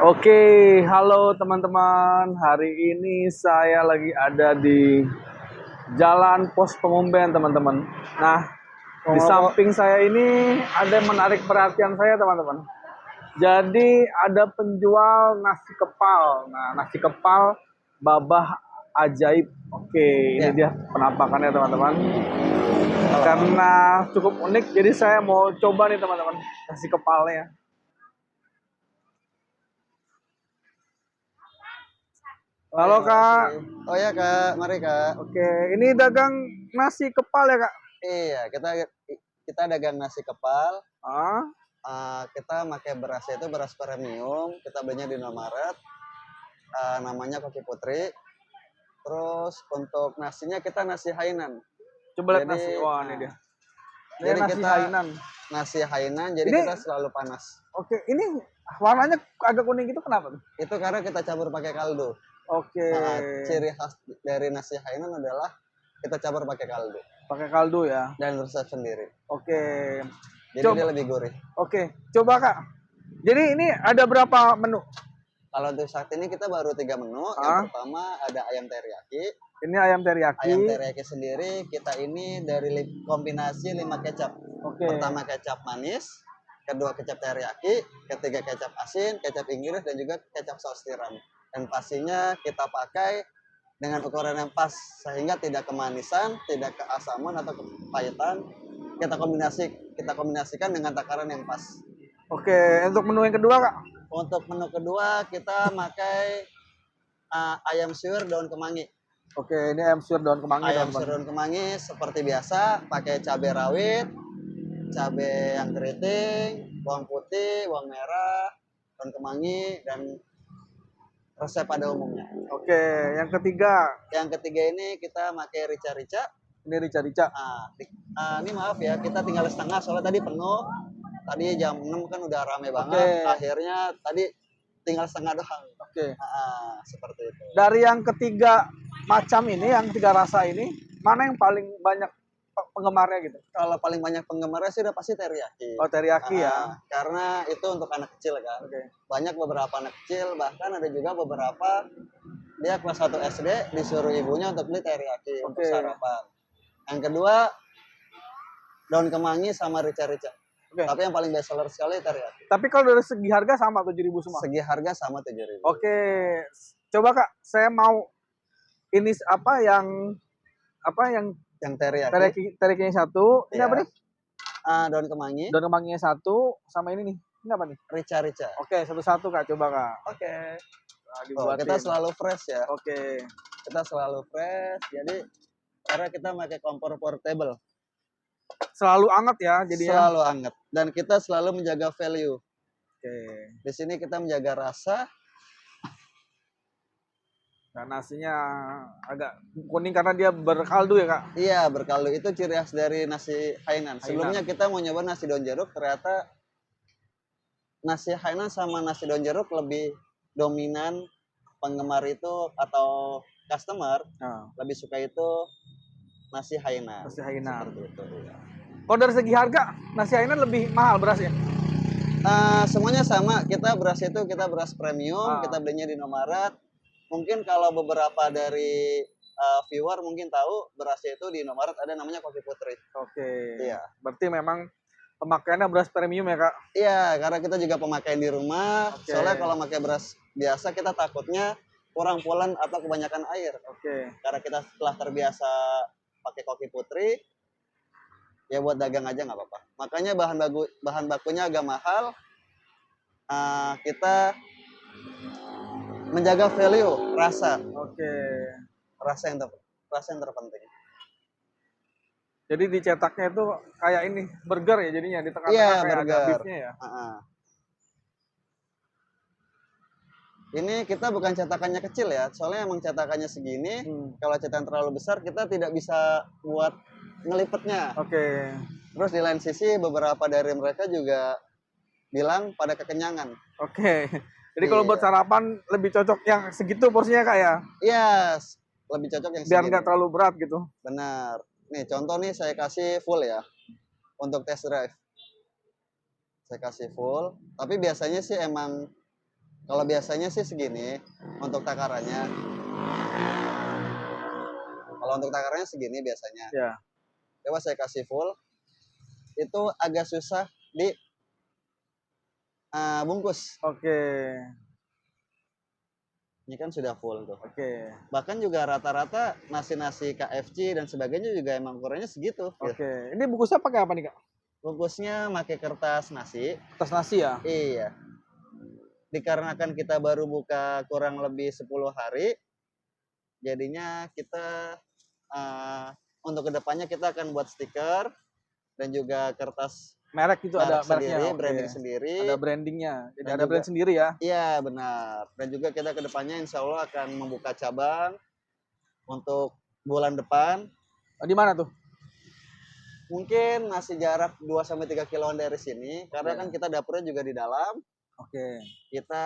Oke, halo teman-teman. Hari ini saya lagi ada di Jalan Pos Pengumben, teman-teman. Nah, di samping saya ini ada yang menarik perhatian saya, teman-teman. Jadi ada penjual nasi kepal. Nah, nasi kepal Babah Ajaib. Oke, ini dia penampakannya, teman-teman. Karena cukup unik, jadi saya mau coba nih, teman-teman, nasi kepalnya. Halo Kak. Oh ya Kak, mari Kak. Oke, ini dagang nasi kepal ya Kak? Iya, kita dagang nasi kepal. Ah, Kita pakai beras itu beras premium. Kita belinya di Indomaret. Namanya Koki Putri. Terus untuk nasinya kita nasi Hainan. coba lihat Jadi, nasi. Wah, ini dia. Ini jadi nasi kita Hainan. nasi Hainan. Jadi Ini- kita selalu panas. Oke, ini warnanya agak kuning gitu kenapa tuh? Itu karena kita campur pakai kaldu. Oke, Ciri khas dari nasi Hainan adalah kita campur pakai kaldu pakai kaldu ya. dan resep sendiri. Oke, Jadi Coba. dia lebih gurih. oke, coba Kak. Jadi ini ada berapa menu? Kalau untuk saat ini kita baru 3 menu. Yang pertama ada ayam teriyaki. Ini ayam teriyaki. Ayam teriyaki sendiri kita ini dari kombinasi 5 kecap. Oke. Pertama kecap manis, kedua kecap teriyaki, ketiga kecap asin, kecap Inggris dan juga kecap saus tiram. Dan pastinya kita pakai dengan ukuran yang pas sehingga tidak kemanisan, tidak keasaman atau kepahitan. Kita kombinasikan dengan takaran yang pas. Oke, untuk menu yang kedua Kak? Untuk menu kedua kita pakai ayam suwir daun kemangi. Oke, ini ayam suwir daun kemangi. Ayam suwir daun kemangi seperti biasa pakai cabai rawit, cabai yang keriting, bawang putih, bawang merah, daun kemangi dan resep pada umumnya. Oke, yang ketiga. Yang ketiga ini kita pakai rica-rica. Ini rica-rica. Ini maaf ya, kita tinggal setengah soalnya tadi penuh. Tadi jam 6 kan udah rame banget. Akhirnya tadi tinggal setengah doang. Oke. Seperti itu. Dari yang ketiga macam ini, yang ketiga rasa ini, mana yang paling banyak penggemarnya gitu? Kalau paling banyak penggemarnya sih udah pasti teriyaki. Oh, teriyaki ya. Karena itu untuk anak kecil kan. Banyak beberapa anak kecil, bahkan ada juga beberapa dia kelas 1 SD disuruh ibunya untuk beli teriyaki untuk sarapan. Yang kedua daun kemangi sama rica-rica. Tapi yang paling best seller sekali teriyaki. Tapi kalau dari segi harga sama 7.000 semua? Segi harga sama 7.000. Oke. Coba Kak, saya mau ini yang teriyakinya satu. Ini apa nih? Daun kemangi. Daun kemanginya satu, sama ini nih. Ini apa nih? Rica-rica. Oke, satu-satu Kak, coba Kak. Oke. Nah, kita selalu fresh ya. Oke. Kita selalu fresh. Jadi karena kita pakai kompor portable. Selalu anget ya jadinya. Selalu anget. Dan kita selalu menjaga value. Oke. Di sini kita menjaga rasa. Nah, nasinya agak kuning karena dia berkaldu ya Kak? Iya, berkaldu. Itu ciri khas dari nasi Hainan. Sebelumnya kita mau nyoba nasi daun jeruk, ternyata nasi Hainan sama nasi daun jeruk lebih dominan penggemar itu atau customer lebih suka itu nasi Hainan. Nasi Hainan. Seperti itu, ya. Kalau dari segi harga, nasi Hainan lebih mahal berasnya? Semuanya sama. Kita beras itu kita beras premium, kita belinya di Indomaret. Mungkin kalau beberapa dari viewer mungkin tahu berasnya itu di Indomaret ada namanya Koki Putri. Oke. Iya. Berarti memang pemakaiannya beras premium ya Kak? Iya, karena kita juga pemakaian di rumah. Soalnya kalau pakai beras biasa kita takutnya kurang pulen atau kebanyakan air. Karena kita setelah terbiasa pakai Koki Putri, ya buat dagang aja nggak apa-apa. Makanya bahan bakunya agak mahal. Kita menjaga value rasa. Rasa yang terpenting. Jadi dicetaknya itu kayak ini burger ya jadinya di tengah-tengah kayak ada beefnya ya. Ini kita bukan cetakannya kecil ya, soalnya emang cetakannya segini. Kalau cetakan terlalu besar kita tidak bisa buat ngelipetnya. Terus di lain sisi beberapa dari mereka juga bilang pada kekenyangan. Jadi kalau buat sarapan lebih cocok yang segitu porsinya Kak ya? Iya, lebih cocok yang biar nggak terlalu berat gitu. Benar. Nih contoh nih saya kasih full ya untuk test drive. Saya kasih full. Tapi biasanya sih emang Kalau biasanya sih segini untuk takarannya. Kalau untuk takarannya segini biasanya. Ya. Coba saya kasih full. Itu agak susah di bungkus. Oke. Ini kan sudah full tuh. Oke. Bahkan juga rata-rata nasi-nasi KFC dan sebagainya juga emang ukurannya segitu. Oke. Gitu. Ini bungkusnya pakai apa nih, Kak? Bungkusnya pakai kertas nasi. Kertas nasi ya? Iya. Dikarenakan kita baru buka kurang lebih 10 hari, jadinya kita untuk kedepannya kita akan buat stiker dan juga kertas Merek itu ada sendiri, mereknya. Oke. branding sendiri. Ada brandingnya. Jadi Dan ada brand juga- sendiri ya? Iya benar. Dan juga kita kedepannya insya Allah akan membuka cabang untuk bulan depan. Di mana tuh? Mungkin masih jarak 2-3 kiloan dari sini, karena Oke. kan kita dapurnya juga di dalam. Oke. Kita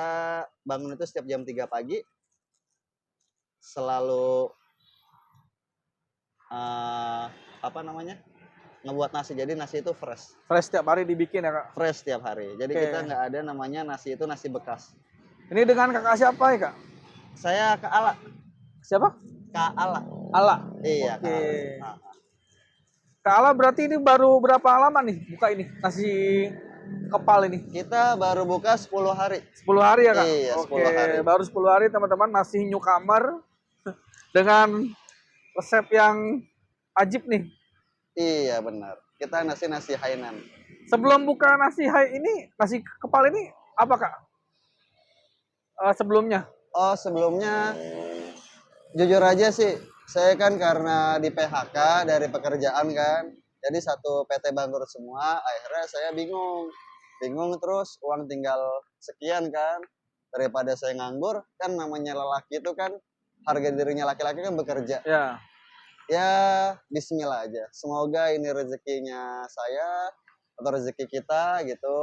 bangun itu setiap jam 3 pagi. Selalu ngebuat nasi. Jadi nasi itu fresh. Fresh setiap hari dibikin ya, Kak? Fresh setiap hari. Jadi Oke. kita nggak ada namanya nasi itu nasi bekas. Ini dengan kakak siapa ya, Kak? Saya Kak Ala. Siapa? Kak Ala. Ala. Iya, Oke. Kak Ala. Kak Ala berarti ini baru berapa lama nih buka ini? Nasi kepal ini? Kita baru buka 10 hari. 10 hari ya, Kak? Iya, Oke, 10 hari. baru 10 hari teman-teman, masih newcomer dengan resep yang ajib nih. Iya, benar. Kita nasi Hainan. Sebelum buka nasi ini, nasi kepal ini apa, Kak? Sebelumnya? Oh, sebelumnya jujur aja sih, saya kan karena di PHK dari pekerjaan kan. Jadi satu PT bangkrut semua, akhirnya saya bingung. Bingung terus uang tinggal sekian kan. Daripada saya nganggur, kan namanya lelaki itu kan harga dirinya laki-laki kan bekerja. Ya. Ya, bismillah aja. Semoga ini rezekinya saya atau rezeki kita gitu.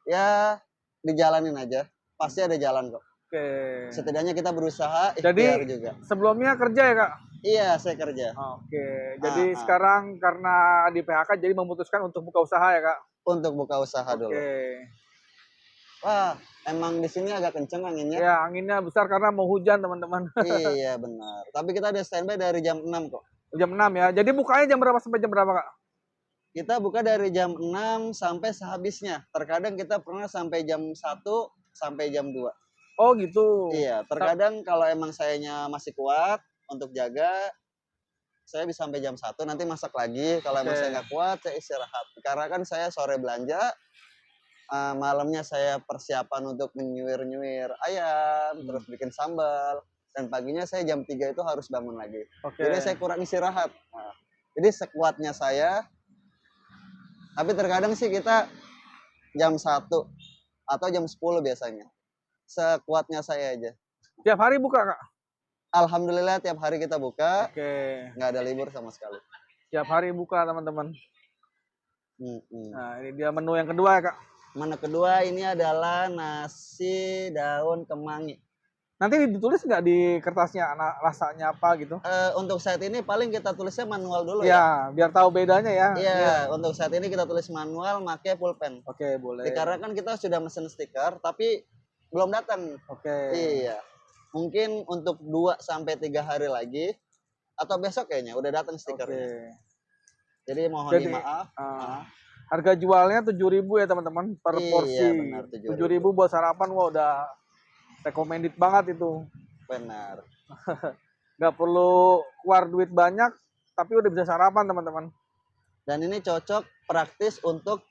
Ya, dijalanin aja. Pasti ada jalan kok. Oke. Setidaknya kita berusaha, Jadi ikhtiar juga. sebelumnya kerja ya, Kak? Iya, saya kerja. Oke. Jadi Ah. sekarang karena di PHK jadi memutuskan untuk buka usaha ya, Kak? Untuk buka usaha dulu. Oke. Wah, emang di sini agak kenceng anginnya. Ya, anginnya besar karena mau hujan, teman-teman. Iya, benar. Tapi kita ada standby dari jam 6 kok. Jam 6 ya. Jadi bukanya jam berapa sampai jam berapa, Kak? Kita buka dari jam 6 sampai sehabisnya. Terkadang kita pernah sampai jam 1 sampai jam 2. Oh, gitu. Iya, terkadang kalau emang sayanya masih kuat untuk jaga, saya bisa sampai jam 1, nanti masak lagi. Kalau emang Oke. saya nggak kuat, saya istirahat. Karena kan saya sore belanja, malamnya saya persiapan untuk menyuir-nyuir ayam, terus bikin sambal. Dan paginya saya jam 3 itu harus bangun lagi. Oke. Jadi saya kurang istirahat. Nah, jadi sekuatnya saya, tapi terkadang sih kita jam 1 atau jam 10 biasanya. Sekuatnya saya aja. Tiap hari buka, Kak? Alhamdulillah tiap hari kita buka, Oke. nggak ada libur sama sekali. Tiap hari buka, teman-teman. Mm-mm. Nah, ini dia menu yang kedua ya, Kak. Menu kedua ini adalah nasi daun kemangi. Nanti ditulis nggak di kertasnya rasanya apa gitu? Untuk saat ini paling kita tulisnya manual dulu ya. Ya, biar tahu bedanya ya. Iya, untuk saat ini kita tulis manual, pakai pulpen. Oke, boleh. Dikarenakan kita sudah mesen stiker, tapi belum datang. Oke. Iya. Mungkin untuk 2-3 hari lagi atau besok kayaknya udah datang Oke. stikernya. Jadi mohon Jadi, dimaaf. harga jualnya 7.000 ya, teman-teman, per Iya, porsi. benar, 7.000 buat sarapan, wah udah recommended banget itu. Benar. Nggak perlu keluar duit banyak, tapi udah bisa sarapan, teman-teman. Dan ini cocok praktis untuk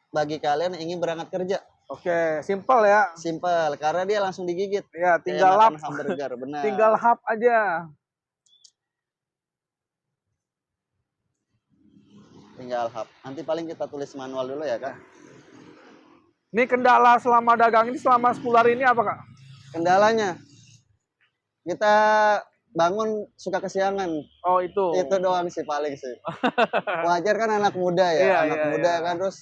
bagi kalian yang ingin berangkat kerja. Oke, simple ya. Simple, karena dia langsung digigit. Ya, Kayak tinggal makan lap. hamburger, benar. Tinggal hap aja. Tinggal hap. Nanti paling kita tulis manual dulu ya, Kak. Ini kendala selama dagang ini selama 10 hari ini apa, Kak? Kendalanya kita bangun suka kesiangan. Oh, itu. Itu doang sih paling sih. Wajar kan anak muda ya, Iya, anak iya, muda iya. kan, terus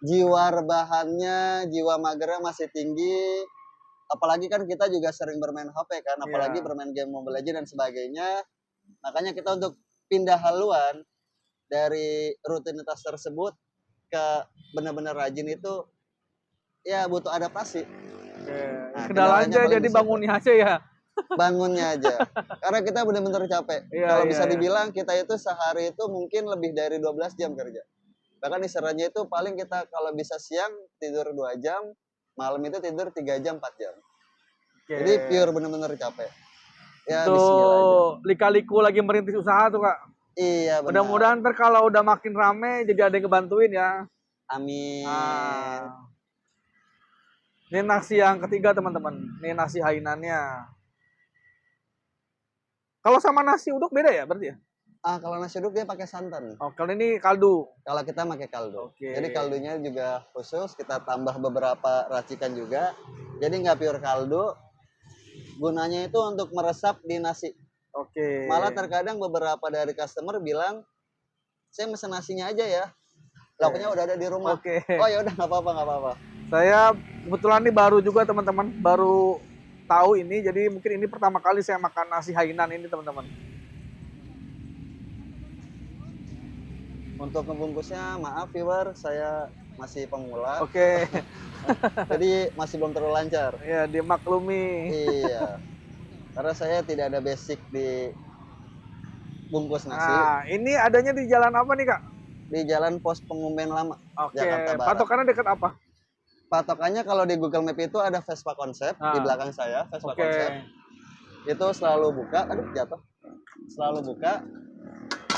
jiwa rebahannya, jiwa magernya masih tinggi. Apalagi kan kita juga sering bermain HP kan, apalagi Iya. bermain game Mobile Legends dan sebagainya. Makanya kita untuk pindah haluan dari rutinitas tersebut ke benar-benar rajin itu ya butuh adaptasi. Oke. Nah, Kendalanya paling jadi di situ. bangunnya aja ya. Bangunnya aja. Karena kita benar-benar capek. Iya, Kalau iya, bisa iya. dibilang kita itu sehari itu mungkin lebih dari 12 jam kerja. Bahkan istirahatnya itu paling kita kalau bisa siang tidur 2 jam, malam itu tidur 3 jam, 4 jam. Oke. Jadi pure benar-benar capek. Ya Itu bismillah aja. lika-liku lagi merintis usaha tuh Kak. Iya benar. Mudah-mudahan ntar kalau udah makin rame jadi ada yang ngebantuin ya. Amin. Ah. Ini nasi yang ketiga teman-teman. Ini nasi hainannya. Kalau sama nasi uduk beda ya berarti ya? Kalau nasi uduk dia pakai santan. Oh, kalau ini kaldu. Kalau kita pakai kaldu. Oke. Jadi kaldunya juga khusus, kita tambah beberapa racikan juga. Jadi nggak pure kaldu. Gunanya itu untuk meresap di nasi. Oke. Malah terkadang beberapa dari customer bilang, saya mesen nasinya aja ya. Lauknya udah ada di rumah. Oke. Oh ya udah nggak apa-apa, nggak apa-apa. Saya kebetulan ini baru juga teman-teman, baru tahu ini. Jadi mungkin ini pertama kali saya makan nasi hainan ini teman-teman. Untuk ngebungkusnya, maaf viewer, saya masih pemula. Oke. Jadi masih belum terlalu lancar. Ya dimaklumi. Iya. Karena saya tidak ada basic di bungkus nasi. Nah, ini adanya di jalan apa nih Kak? Di Jalan Pos Pengumben Lama, Oke. Jakarta Barat. Patokannya dekat apa? Patokannya kalau di Google Map itu ada Vespa Konsep di belakang saya, Vespa Oke. Konsep. Itu selalu buka, aduh jatuh. Selalu buka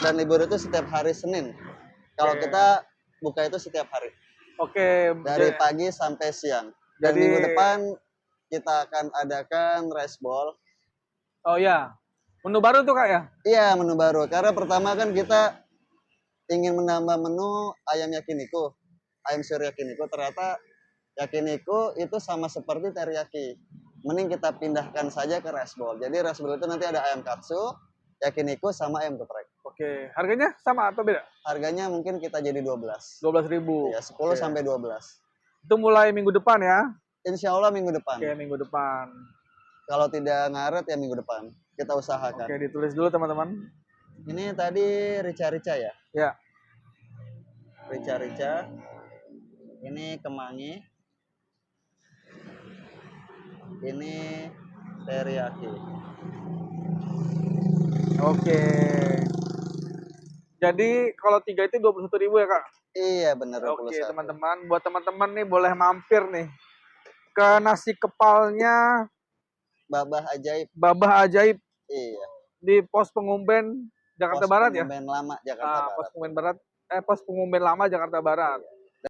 dan libur itu setiap hari Senin. Kalau Oke. kita buka itu setiap hari. Oke. Dari pagi sampai siang. Dan Jadi- minggu depan kita akan adakan rice ball. Oh ya. Menu baru tuh Kak ya? Iya, menu baru. Karena pertama kan kita ingin menambah menu ayam yakiniku. Ayam suri yakiniku. Ternyata yakiniku itu sama seperti teriyaki. Mending kita pindahkan saja ke rice ball. Jadi rice ball itu nanti ada ayam katsu, yakiniku sama ayam geprek. Oke. Harganya sama atau beda? Harganya mungkin kita jadi 12. 12.000. Ya, 10 Oke. sampai 12. Itu mulai minggu depan ya? Insya Allah minggu depan. Oke, minggu depan. Kalau tidak ngaret ya minggu depan. Kita usahakan. Oke, ditulis dulu teman-teman. Ini tadi rica-rica ya? Ya. Rica-rica. Ini kemangi. Ini teriyaki. Oke. Jadi kalau 3 itu 21.000 ya Kak? Iya bener. Oke 21. teman-teman, buat teman-teman nih boleh mampir nih ke nasi kepalnya Babah ajaib. Babah Ajaib Iya. di Pos Pengumben Jakarta Pos Barat ya? Pengumben Lama Jakarta Barat. Pos Pengumben Barat, Pos Pengumben Lama Jakarta Barat.